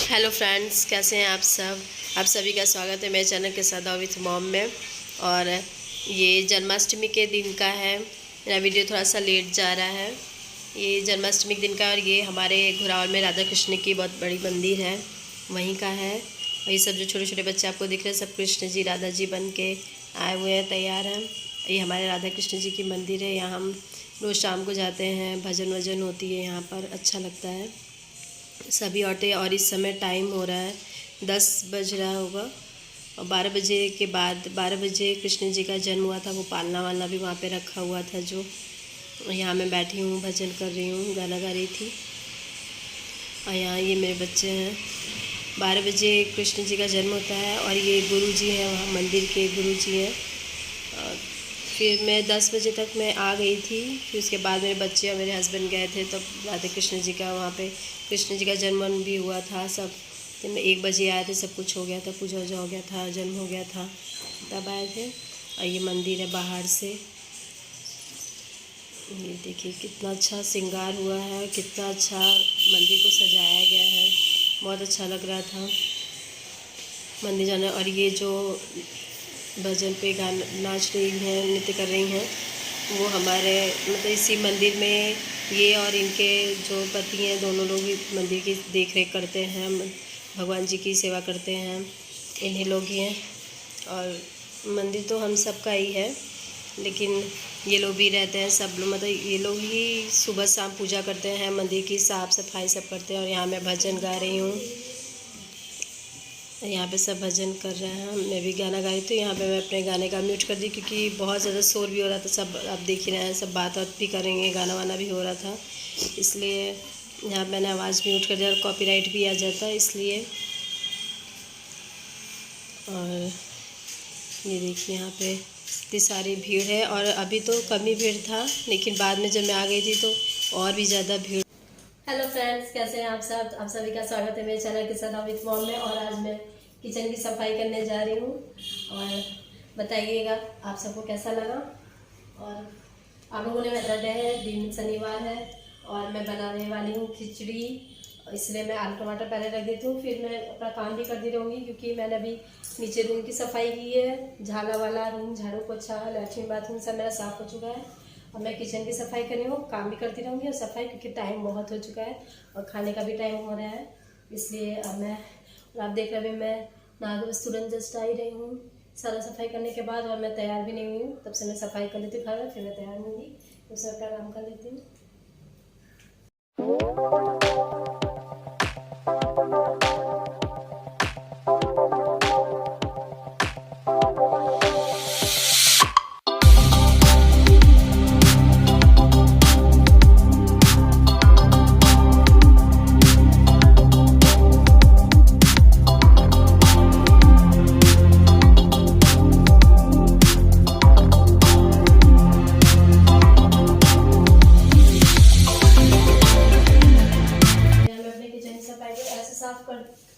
Hello friends, कैसे हैं आप सब। आप सभी का स्वागत है मेरे चैनल के साथ विथ मॉम में। और ये जन्माष्टमी के दिन का है, मेरा वीडियो थोड़ा सा लेट जा रहा है। ये जन्माष्टमी के दिन का, और ये हमारे घुरावल में राधा कृष्ण की बहुत बड़ी मंदिर है, वहीं का है। और ये सब जो छोटे छोटे बच्चे आपको दिख रहे हैं, सब कृष्ण जी राधा जी बन के आए हुए हैं, तैयार हैं। ये हमारे राधा कृष्ण जी की मंदिर है। यहाँ हम रोज़ शाम को जाते हैं, भजन वजन होती है यहाँ पर, अच्छा लगता है सभी औरतें। और इस समय टाइम हो रहा है 10 बज रहा होगा, और 12 बजे के बाद 12 बजे कृष्ण जी का जन्म हुआ था। वो पालना वालना भी वहाँ पे रखा हुआ था। जो यहाँ मैं बैठी हूँ, भजन कर रही हूँ, गाना गा रही थी। और यहाँ ये मेरे बच्चे हैं। 12 बजे कृष्ण जी का जन्म होता है, और ये गुरु जी हैं, वहाँ मंदिर के गुरु जी हैं। फिर मैं 10 बजे तक मैं आ गई थी। फिर उसके बाद मेरे बच्चे और मेरे हस्बैंड गए थे, तब राधा कृष्ण जी का वहाँ पे कृष्ण जी का जन्म भी हुआ था सब। तो मैं 1 बजे आए थे, सब कुछ हो गया था, पूजा वूजा हो गया था, जन्म हो गया था, तब आए थे। और ये मंदिर है बाहर से, ये देखिए कितना अच्छा श्रृंगार हुआ है, कितना अच्छा मंदिर को सजाया गया है, बहुत अच्छा लग रहा था मंदिर जाना। और ये जो भजन पे गाना नाच रही हैं, नृत्य कर रही हैं, वो हमारे मतलब इसी मंदिर में ये और इनके जो पति हैं, दोनों लोग ही मंदिर की देख रेख करते हैं, भगवान जी की सेवा करते हैं, इन्हीं लोग ही हैं। और मंदिर तो हम सब का ही है, लेकिन ये लोग भी रहते हैं, सब लोग मतलब ये लोग ही सुबह शाम पूजा करते हैं, मंदिर की साफ़ सफाई सब करते हैं। और यहाँ मैं भजन गा रही हूँ, यहाँ पे सब भजन कर रहे हैं, मैं भी गाना गा रही थी। यहाँ पे मैं अपने गाने का म्यूट कर दी, क्योंकि बहुत ज़्यादा शोर भी हो रहा था। सब आप देख ही रहे हैं, सब बात भी करेंगे, गाना वाना भी हो रहा था, इसलिए यहाँ मैंने आवाज़ म्यूट कर दिया, और कॉपीराइट भी आ जाता है इसलिए। और ये देखिए यहाँ पे इतनी सारी भीड़ है, और अभी तो कम ही भीड़ था, लेकिन बाद में जब मैं आ गई थी तो और भी ज़्यादा भीड़। हेलो फ्रेंड्स, कैसे हैं आप सब। आप सभी का स्वागत है मेरे चैनल के साथ विथ मॉम में। और आज मैं किचन की सफाई करने जा रही हूँ, और बताइएगा आप सबको कैसा लगा। और आप लोगों ने बता रहे हैं, दिन शनिवार है और मैं बनाने वाली हूँ खिचड़ी, इसलिए मैं आलू टमाटर पहले रख देती हूँ, फिर मैं अपना काम भी करती रहूँगी। क्योंकि मैंने अभी नीचे रूम की सफाई की है, झाला वाला रूम, झाड़ू पोछा, लैट्रिन बाथरूम सब मेरा साफ़ हो चुका है। और मैं किचन की सफाई कर रही हूँ, काम भी करती रहूँगी और सफाई, क्योंकि टाइम बहुत हो चुका है और खाने का भी टाइम हो रहा है, इसलिए अब मैं, और आप देख रहे हैं मैं नहा के तुरंत जस्ट आई रही हूँ सारा सफाई करने के बाद। और मैं तैयार भी नहीं हुई हूँ, तब से मैं सफाई कर लेती हूँ खाना, फिर मैं तैयार होंगी, तो सबका काम कर लेती हूँ।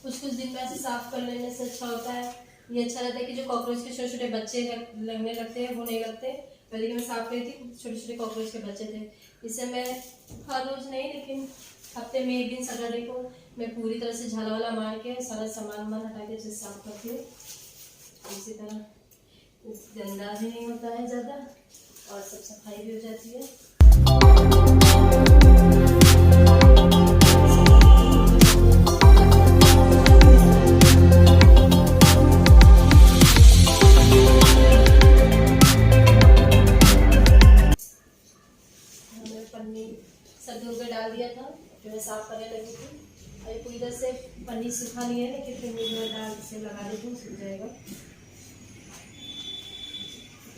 कुछ दिन में ऐसे साफ कर लेने से अच्छा होता है, ये अच्छा रहता है कि जो कॉकरोच के छोटे छोटे बच्चे लगने लगते हैं वो नहीं लगते। पहले कि मैं साफ करी थी, छोटे छोटे कॉकरोच के बच्चे थे। इससे मैं हर रोज नहीं, लेकिन हफ्ते में 1 दिन सैटरडे को मैं पूरी तरह से झाला वाला मार के सारा सामान हटा के उसे साफ करती हूँ। इसी तरह गंदा भी नहीं होता है ज़्यादा, और सब सफाई भी हो जाती है। सब धो के डाल दिया था, फिर मैं साफ करने लगी थी। अभी पूरी तरह से पन्नी सूखा नहीं है, लेकिन फिर मैं डाल से लगा देती हूँ, सूख जाएगा।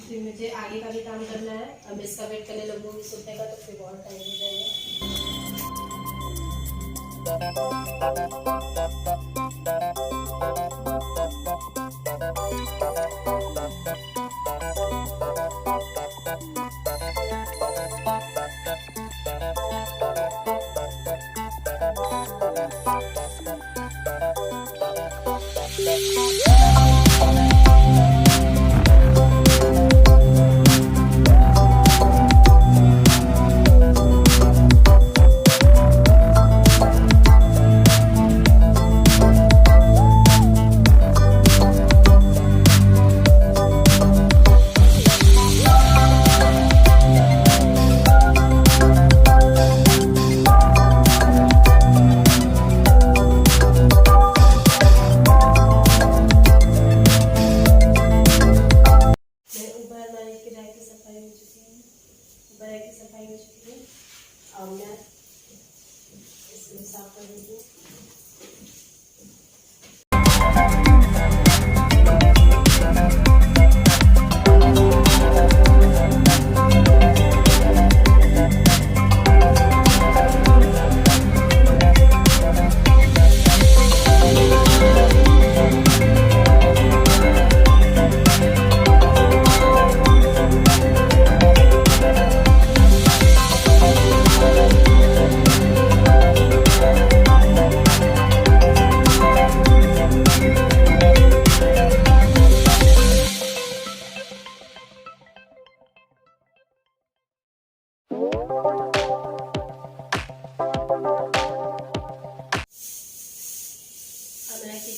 फिर मुझे आगे का भी काम करना है, अब इसका वेट करने लगूंगी सूखने का, तो फिर बहुत टाइम हो जाएगा।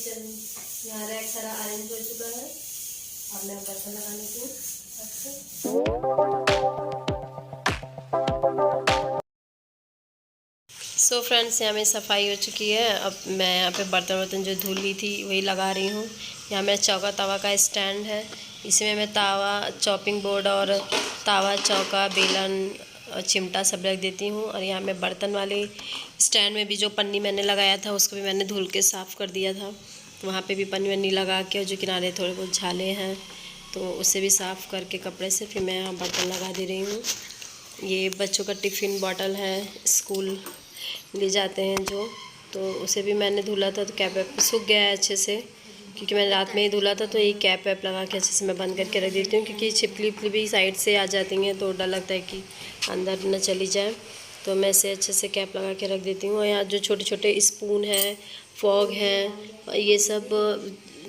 किचन यहाँ रैक सारा अरेंज हो चुका है। अब मैं बर्तन लगाने की सो फ्रेंड्स, यहाँ में सफाई हो चुकी है। अब मैं यहाँ पे बर्तन जो धुल ली थी वही लगा रही हूँ। यहाँ मेरा चौका तवा का स्टैंड है, इसमें मैं तावा, चॉपिंग बोर्ड और तावा, चौका, बेलन, चिमटा सब रख देती हूँ। और यहाँ मैं बर्तन वाले स्टैंड में भी जो पन्नी मैंने लगाया था उसको भी मैंने धुल के साफ़ कर दिया था। वहाँ पे भी पन्नी वन्नी लगा के, और जो किनारे थोड़े बहुत झाले हैं तो उसे भी साफ़ करके कपड़े से फिर मैं यहाँ बर्तन लगा दे रही हूँ। ये बच्चों का टिफ़िन बॉटल है, स्कूल ले जाते हैं जो, तो उसे भी मैंने धुला था, तो कैप वैप सूख गया है अच्छे से, क्योंकि मैंने रात में ही धुला था। तो ये कैप वैप लगा के अच्छे से मैं बंद करके रख देती हूँ, क्योंकि छिपकली उपली भी साइड से आ जाती हैं तो डर लगता है कि अंदर न चली जाए। तो मैं इसे अच्छे से कैप लगा के रख देती हूँ। और यहाँ जो छोटे छोटे स्पून हैं, फॉग हैं, ये सब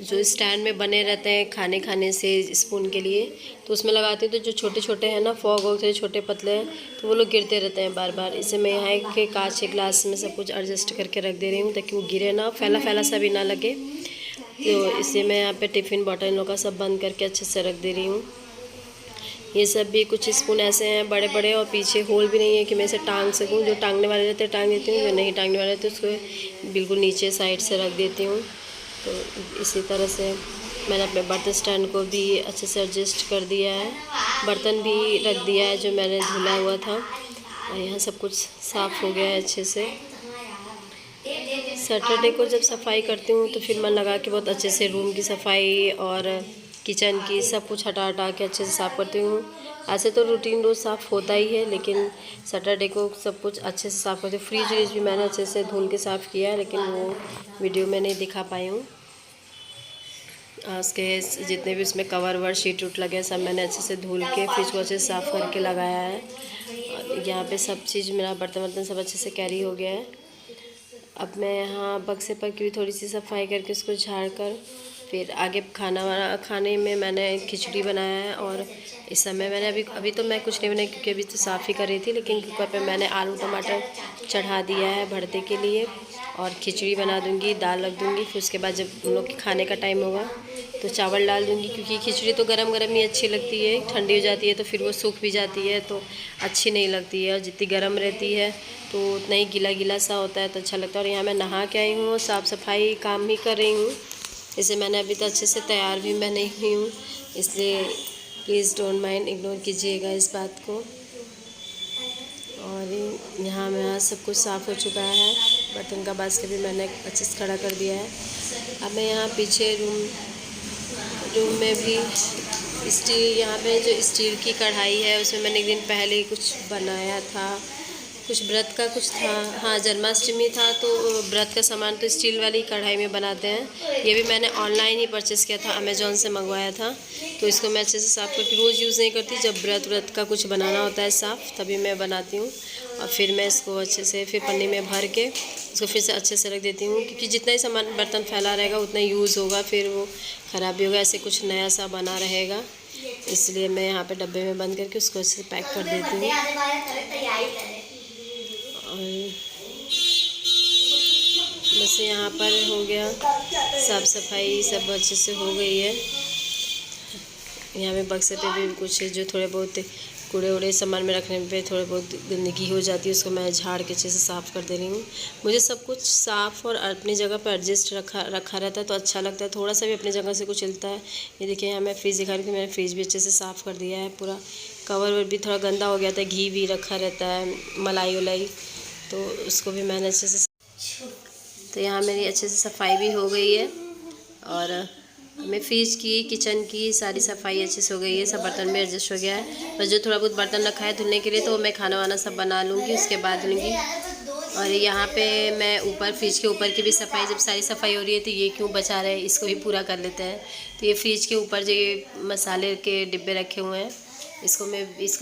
जो स्टैंड में बने रहते हैं खाने से स्पून के लिए, तो उसमें लगाती हूँ। तो जो छोटे छोटे हैं ना फॉग हो, थोड़े छोटे पतले हैं, तो वो लोग गिरते रहते हैं बार बार। इसे मैं यहाँ के कांच के ग्लास में सब कुछ एडजस्ट करके रख दे रही हूँ, ताकि वो गिरे ना, फैला फैला सा भी ना लगे। तो इसे मैं यहाँ पे टिफ़िन बॉटल इन लोग का सब बंद करके अच्छे से रख दे रही हूँ। ये सब भी कुछ स्पून ऐसे हैं बड़े बड़े, और पीछे होल भी नहीं है कि मैं इसे टांग सकूँ। जो टांगने वाले रहते हैं टांग देती हूँ, जो नहीं टांगने वाले रहते उसको बिल्कुल नीचे साइड से रख देती हूँ। तो इसी तरह से मैंने अपने बर्तन स्टैंड को भी अच्छे से एडजस्ट कर दिया है। बर्तन भी रख दिया है जो मैंने धुला हुआ था, और यहाँ सब कुछ साफ़ हो गया है अच्छे से। सैटरडे को जब सफाई करती हूँ तो फिर मन लगा के बहुत अच्छे से रूम की सफाई और किचन की सब कुछ हटा के अच्छे से साफ़ करती हूँ। ऐसे तो रूटीन रोज़ साफ़ होता ही है, लेकिन सैटरडे को सब कुछ अच्छे से साफ़ करती हूँ। फ्रिज भी मैंने अच्छे से धुल के साफ़ किया है, लेकिन वो वीडियो में नहीं दिखा पाई हूँ। उसके जितने भी उसमें कवर वर शीट उट लगे सब मैंने अच्छे से धुल के फ्रिज को अच्छे से साफ़ करके लगाया है। यहाँ पे सब चीज़ मेरा बर्तन सब अच्छे से कैरी हो गया है। अब मैं यहाँ बक्से पर की भी थोड़ी सी सफाई करके उसको झाड़ कर फिर आगे खाने में मैंने खिचड़ी बनाया है। और इस समय मैंने अभी तो मैं कुछ नहीं बनाई, क्योंकि अभी तो साफ़ ही कर रही थी, लेकिन कुकर पे मैंने आलू टमाटर चढ़ा दिया है भरते के लिए, और खिचड़ी बना दूंगी, दाल रख दूंगी। फिर उसके बाद जब उन लोग के खाने का टाइम होगा तो चावल डाल दूंगी, क्योंकि खिचड़ी तो गरम गरम ही अच्छी लगती है। ठंडी हो जाती है तो फिर वो सूख भी जाती है तो अच्छी नहीं लगती है, और जितनी गर्म रहती है तो उतना ही गीला गीला सा होता है तो अच्छा लगता है। और यहाँ मैं नहा के आई हूँ, साफ़ सफाई काम ही कर रही हूँ। इसे मैंने अभी तो अच्छे से तैयार भी मैं नहीं हुई हूँ, इसलिए प्लीज़ डोंट माइंड, इग्नोर कीजिएगा इस बात को। और यहाँ मेरा सब कुछ साफ़ हो चुका है। बर्तन का बास्केट भी मैंने अच्छे से खड़ा कर दिया है। अब मैं यहाँ पीछे रूम में भी स्टील, यहाँ पे जो स्टील की कढ़ाई है उसमें मैंने एक दिन पहले कुछ बनाया था, कुछ व्रत का कुछ था, हाँ जन्माष्टमी था, तो व्रत का सामान तो स्टील वाली कढ़ाई में बनाते हैं। ये भी मैंने ऑनलाइन ही परचेज़ किया था, अमेज़ॉन से मंगवाया था। तो इसको मैं अच्छे से साफ़ करके रोज़ यूज़ नहीं करती, जब व्रत का कुछ बनाना होता है साफ़ तभी मैं बनाती हूँ। और फिर मैं इसको अच्छे से फिर पन्नी में भर के इसको फिर से अच्छे से रख देती हूँ, क्योंकि जितना ही सामान बर्तन फैला रहेगा उतना यूज़ होगा, फिर वो ख़राब भी होगा, ऐसे कुछ नया सा बना रहेगा। इसलिए मैं यहाँ पे डब्बे में बंद करके उसको अच्छे से पैक कर देती हूँ। और बस यहाँ पर हो गया साफ़ सफाई, सब अच्छे से हो गई है। यहाँ पे बक्से पे भी कुछ जो थोड़े बहुत कूड़े उड़े सामान में रखने पे थोड़े बहुत गंदगी हो जाती है, उसको मैं झाड़ के अच्छे से साफ़ कर दे रही हूँ। मुझे सब कुछ साफ़ और अपनी जगह पर एडजस्ट रखा रहता है तो अच्छा लगता है, थोड़ा सा भी अपनी जगह से कुछ हिलता है। ये देखिए यहाँ मैं फ्रिज दिखा रही थी, मैंने फ्रिज भी अच्छे से साफ़ कर दिया है पूरा। कवर भी थोड़ा गंदा हो गया था, घी भी रखा रहता है, मलाई वलाई, तो उसको भी मैंने अच्छे से। तो यहाँ मेरी अच्छे से सफाई भी हो गई है, और मैं फ्रिज की, किचन की सारी सफाई अच्छे से हो गई है। सब बर्तन में एडजस्ट हो गया है। बस जो थोड़ा बहुत बर्तन रखा है धुलने के लिए तो मैं खाना वाना सब बना लूँगी, उसके बाद धुलूँगी। और यहाँ पे मैं ऊपर फ्रिज के ऊपर की भी सफाई, जब सारी सफाई हो रही है तो ये क्यों बचा रहे, इसको भी पूरा कर लेते हैं। तो ये फ्रिज के ऊपर जो ये मसाले के डिब्बे रखे हुए हैं इसको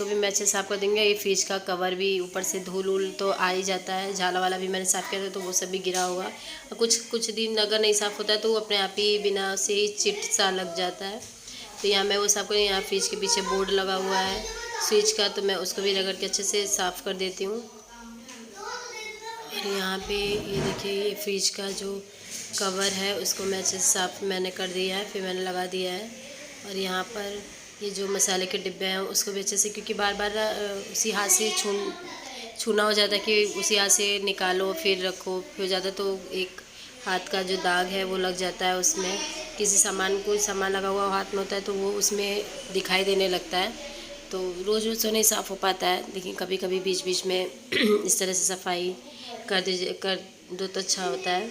भी मैं अच्छे साफ़ कर देंगे। ये फ्रिज का कवर भी ऊपर से धूल उल तो आ ही जाता है, झाला वाला भी मैंने साफ़ किया था तो वो सब भी गिरा होगा। और कुछ दिन अगर नहीं साफ़ होता है तो वो अपने आप ही बिना से ही चिट सा लग जाता है। तो यहाँ मैं वो साफ़ कर, यहाँ फ्रिज के पीछे बोर्ड लगा हुआ है स्विच का, तो मैं उसको भी रगड़ के अच्छे से साफ़ कर देती हूँ। फिर यहाँ पे ये देखिए, ये फ्रिज का जो कवर है उसको मैं अच्छे से साफ मैंने कर दिया है, फिर मैंने लगा दिया है। और यहाँ पर ये जो मसाले के डिब्बे हैं उसको भी अच्छे से, क्योंकि बार बार उसी हाथ से छूना हो जाता है कि उसी हाथ से निकालो फिर रखो, फिर हो जाता है तो एक हाथ का जो दाग है वो लग जाता है उसमें। किसी सामान को सामान लगा हुआ हाथ में होता है तो वो उसमें दिखाई देने लगता है, तो रोज़ रोज़ तो नहीं साफ़ हो पाता है, लेकिन कभी कभी बीच बीच में इस तरह से सफाई कर दो तो अच्छा होता है।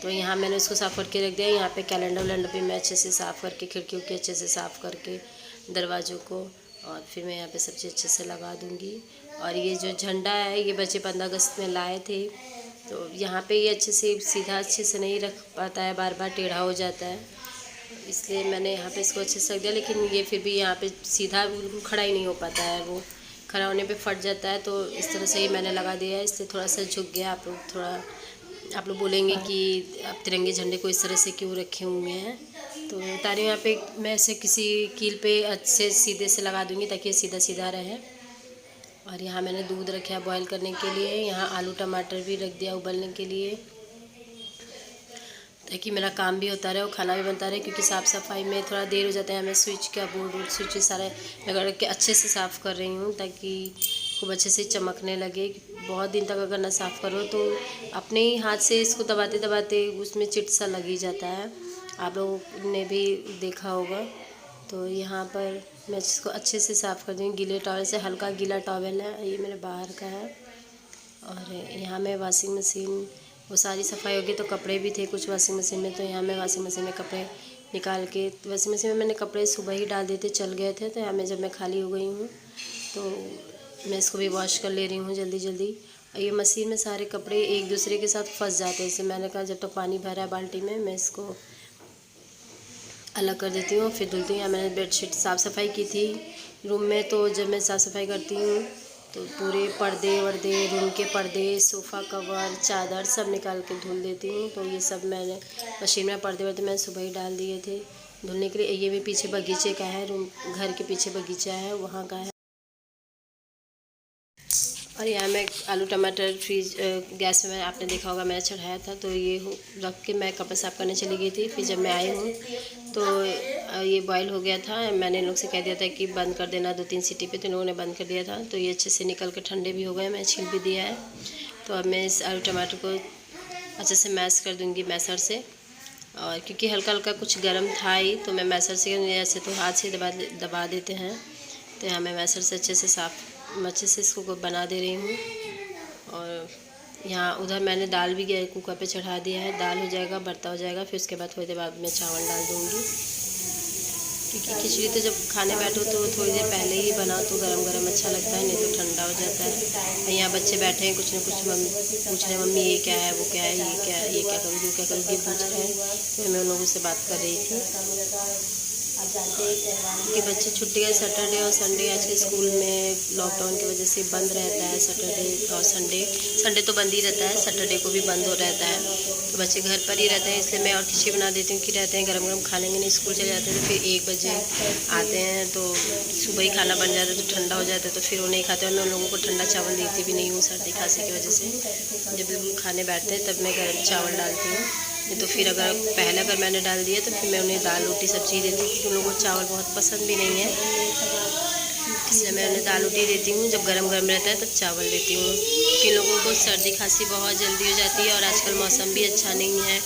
तो यहाँ मैंने उसको साफ़ करके रख दिया। यहाँ पे कैलेंडर वैलेंडर भी मैं अच्छे से साफ़ करके, खिड़कियों के अच्छे से साफ़ करके, दरवाज़ों को, और फिर मैं यहाँ पे सब चीज़ अच्छे से लगा दूँगी। और ये जो झंडा है ये बच्चे 15 अगस्त में लाए थे, तो यहाँ पे ये अच्छे से सीधा अच्छे से नहीं रख पाता है, बार बार टेढ़ा हो जाता है, इसलिए मैंने यहाँ पे इसको अच्छे से रख दिया। लेकिन ये फिर भी यहाँ पे सीधा बिल्कुल खड़ा ही नहीं हो पाता है, वो खड़ा होने पे फट जाता है, तो इस तरह से ही मैंने लगा दिया है। इससे थोड़ा सा झुक गया। आप लोग बोलेंगे कि आप तिरंगे झंडे को इस तरह से क्यों रखे हुए हैं, तो बता रही हूँ। यहाँ पे मैं इसे किसी कील पे अच्छे सीधे से लगा दूँगी ताकि ये सीधा सीधा रहे। और यहाँ मैंने दूध रखा है बॉईल करने के लिए। यहाँ आलू टमाटर भी रख दिया उबलने के लिए, ताकि मेरा काम भी होता रहे और खाना भी बनता रहे, क्योंकि साफ़ सफाई में थोड़ा देर हो जाता है। मैं स्विच का बोर्ड स्विच सारे लगा के अच्छे से साफ़ कर रही हूँ ताकि खूब अच्छे से चमकने लगे। बहुत दिन तक अगर ना साफ़ करो तो अपने ही हाथ से इसको दबाते दबाते उसमें चिट सा लग ही जाता है, आप लोगों ने भी देखा होगा। तो यहाँ पर मैं इसको अच्छे से साफ़ कर दूँगी गीले टॉवल से। हल्का गीला टॉवल है, ये मेरे बाहर का है। और यहाँ मैं वॉशिंग मशीन, वो सारी सफाई होगी तो कपड़े भी थे कुछ वॉशिंग मशीन में, तो यहाँ मैं वॉशिंग मशीन में कपड़े निकाल के, वॉशिंग मशीन में मैंने कपड़े सुबह ही डाल दिए थे, चल गए थे। तो यहाँ मैं जब मैं खाली हो गई हूँ तो मैं इसको भी वॉश कर ले रही हूँ जल्दी जल्दी। और ये मशीन में सारे कपड़े एक दूसरे के साथ फंस जाते हैं, इसलिए मैंने कहा जब तक पानी भरा है बाल्टी में मैं इसको अलग कर देती हूँ, फिर धुलती हूँ। यहाँ मैंने बेडशीट साफ़ सफाई की थी रूम में, तो जब मैं साफ़ सफाई करती हूँ तो पूरे पर्दे वर्दे, रूम के पर्दे, सोफ़ा कवर, चादर सब निकाल के धुल देती हूँ। तो ये सब मैंने मशीन में, पर्दे वर्दे मैंने सुबह ही डाल दिए थे धुलने के लिए। ये भी पीछे बगीचे का है, रूम घर के पीछे बगीचा है वहाँ का है। और यहाँ मैं आलू टमाटर फ्रीज गैस में आपने देखा होगा मैंने चढ़ाया था, तो ये रख के मैं कपड़े साफ़ करने चली गई थी। फिर जब मैं आई हूँ तो ये बॉईल हो गया था। मैंने इन लोग से कह दिया था कि बंद कर देना 2-3 सीटी पे, तो इन लोगों ने बंद कर दिया था। तो ये अच्छे से निकल के ठंडे भी हो गए, मैं छील भी दिया है। तो अब मैं इस आलू टमाटर को अच्छे से मैश कर दूँगी मैसर से। और क्योंकि हल्का हल्का कुछ गर्म था ही, तो मैं मैसर से, ऐसे तो हाथ से दबा देते हैं, तो यहाँ मैं मैसर से अच्छे से इसको बना दे रही हूँ। और यहाँ उधर मैंने दाल भी कुकर पे चढ़ा दिया है, दाल हो जाएगा, बर्ता हो जाएगा, फिर उसके बाद थोड़ी देर बाद मैं चावल डाल दूँगी। क्योंकि खिचड़ी तो जब खाने बैठो तो थोड़ी देर पहले ही बनाओ तो गरम गरम अच्छा लगता है, नहीं तो ठंडा हो जाता है। यहाँ बच्चे बैठे हैं, कुछ ना कुछ पूछ रहे हैं, मम्मी ये क्या है, वो क्या है, ये क्या करूँगी, वो क्या करूँगी, पूछ रहे हैं। तो मैं उन लोगों से बात कर रही थी कि बच्चे छुट्टी है, सैटरडे और संडे आज के स्कूल में लॉकडाउन की वजह से बंद रहता है। सैटरडे और संडे तो बंद ही रहता है, सैटरडे को भी बंद हो रहता है, तो बच्चे घर पर ही रहते हैं। इसलिए मैं और खिचड़ी बना देती हूँ कि रहते हैं गरम गरम खा लेंगे, नहीं स्कूल चले जाते हैं तो फिर 1 बजे आते हैं, तो सुबह ही खाना बन जाता है तो ठंडा हो जाता है, तो फिर वो नहीं खाते। और मैं उन लोगों को ठंडा चावल देती भी नहीं हूँ सर्दी खांसी की वजह से। जब बिल्कुल खाने बैठते हैं तब मैं गर्म चावल डालती हूँ, नहीं तो फिर अगर मैंने डाल दिया तो फिर मैं उन्हें दाल रोटी सब्जी देती हूँ, क्योंकि उन लोगों को चावल बहुत पसंद भी नहीं है, इसलिए मैं उन्हें दाल रोटी देती हूँ। जब गरम गरम रहता है तब चावल देती हूँ, क्योंकि लोगों को सर्दी खांसी बहुत जल्दी हो जाती है, और आजकल मौसम भी अच्छा नहीं है,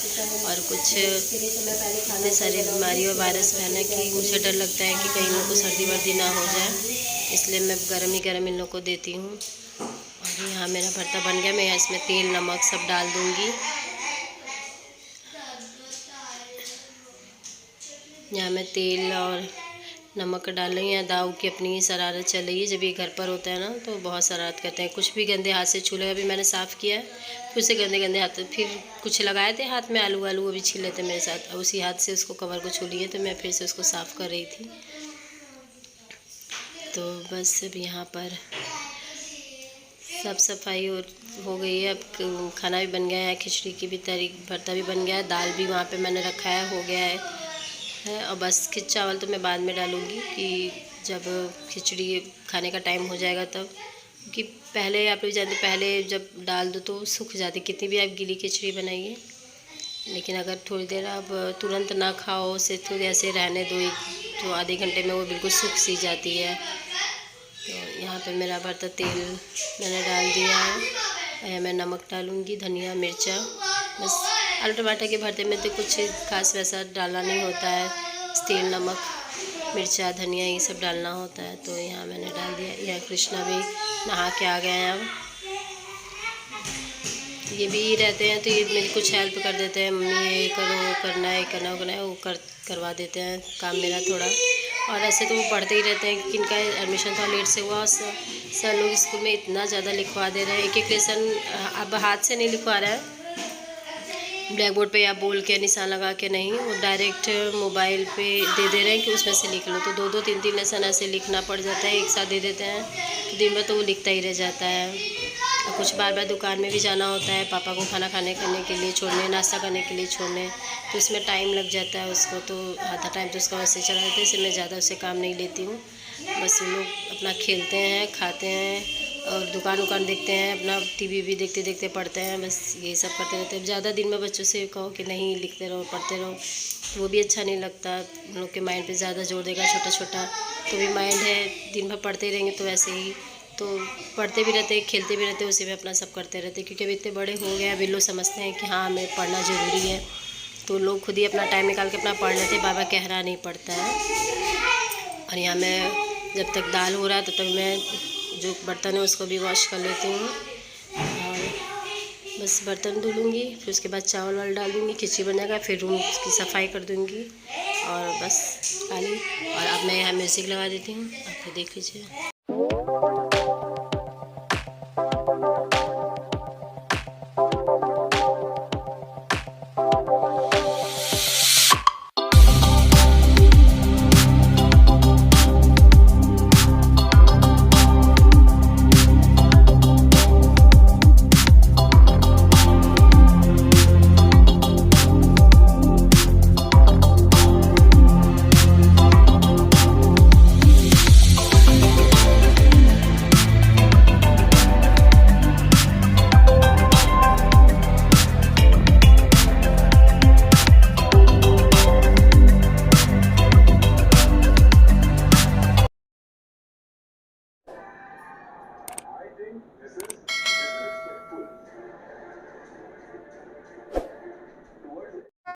और कुछ इतने सारी बीमारी और वायरस फैलने की मुझे डर लगता है कि कहीं लोगों को सर्दी वर्दी ना हो जाए, इसलिए मैं गरम ही गरम इन लोग को देती हूँ। और यहाँ मेरा भरता बन गया, मैं इसमें तेल नमक सब डाल दूँगी। यहाँ मैं तेल और नमक डाल रही हूँ। यहाँ दाऊ की अपनी ही शरारत चल रही है, जब ये घर पर होता है ना तो बहुत शरारत करते हैं, कुछ भी गंदे हाथ से छू ले। अभी मैंने साफ़ किया है, फिर उसे गंदे हाथ, फिर कुछ लगाए थे हाथ में, आलू वो भी छील लेते मेरे साथ, और उसी हाथ से उसको कवर को छू लिए, तो मैं फिर से उसको साफ़ कर रही थी। तो बस अब यहाँ पर साफ़ सफाई हो गई है। अब खाना भी बन गया है, खिचड़ी की भी भरता भी बन गया है, दाल भी वहाँ पे मैंने रखा है, हो गया है। और बस चावल तो मैं बाद में डालूँगी कि जब खिचड़ी खाने का टाइम हो जाएगा तब। कि पहले आप लोग जानते, पहले जब डाल दो तो सूख जाती, कितनी भी आप गीली खिचड़ी बनाइए। लेकिन अगर थोड़ी देर आप तुरंत ना खाओ, उसे थोड़ी ऐसे रहने दो, एक तो आधे घंटे में वो बिल्कुल सूख सी जाती है। तो यहाँ पे मेरा भरता तेल मैंने डाल दिया है। मैं नमक डालूँगी, धनिया मिर्चा, बस। आलू टमाटर के भरते में तो कुछ खास वैसा डालना नहीं होता है, तेल नमक मिर्चा धनिया ये सब डालना होता है। तो यहाँ मैंने डाल दिया। यहाँ कृष्णा भी नहा के आ गए हैं। अब ये भी रहते हैं तो ये मेरी कुछ हेल्प कर देते हैं, मम्मी ये करो, वो करना है, करना वो करना है, वो करवा देते हैं काम मेरा थोड़ा। और ऐसे तो वो पढ़ते ही रहते हैं कि इनका एडमिशन थोड़ा लेट से हुआ। सर लोग स्कूल में इतना ज़्यादा लिखवा दे रहे हैं, एक एक लेसन अब हाथ से नहीं लिखवा रहा है ब्लैक बोर्ड पे या बोल के निशान लगा के, नहीं, वो डायरेक्ट मोबाइल पे दे रहे हैं कि उसमें से लिख लो। तो 2-2 3-3 लेसन ऐसे लिखना पड़ जाता है, एक साथ दे देते हैं तो दिन भर तो वो लिखता ही रह जाता है। और कुछ बार बार दुकान में भी जाना होता है, पापा को खाना खाने करने के लिए छोड़ने, नाश्ता करने के लिए छोड़ने, तो उसमें टाइम लग जाता है उसको। तो आधा टाइम तो उसका वैसे चला जाता है, इसलिए मैं ज़्यादा उससे काम नहीं लेती हूँ। बस वो लोग अपना खेलते हैं, खाते हैं और दुकान देखते हैं, अपना टीवी भी देखते देखते पढ़ते हैं, बस यही सब करते रहते हैं। ज़्यादा दिन में बच्चों से कहो कि नहीं लिखते रहो पढ़ते रहो तो वो भी अच्छा नहीं लगता। उन लोग के माइंड पे ज़्यादा जोर देगा छोटा छोटा, तो भी माइंड है, दिन भर पढ़ते रहेंगे तो वैसे ही तो पढ़ते भी रहते हैं, खेलते भी रहते हैं, उसी में अपना सब करते रहते हैं। क्योंकि अभी इतने बड़े हो गए, अभी लोग समझते हैं कि हाँ हमें पढ़ना ज़रूरी है, तो लोग खुद ही अपना टाइम निकाल के अपना पढ़ लेते हैं, बाबा कहना नहीं पड़ता है। और यहाँ मैं जब तक दाल हो रहा है तब तक मैं जो बर्तन है उसको भी वॉश कर लेती हूँ। और बस बर्तन धो लूँगी, फिर उसके बाद चावल वाल डाल दूँगी, खिचड़ी बन जाएगा, फिर रूम की सफाई कर दूँगी और बस खाली। और अब मैं यहाँ म्यूज़िक लगा देती हूँ, आप देख लीजिए।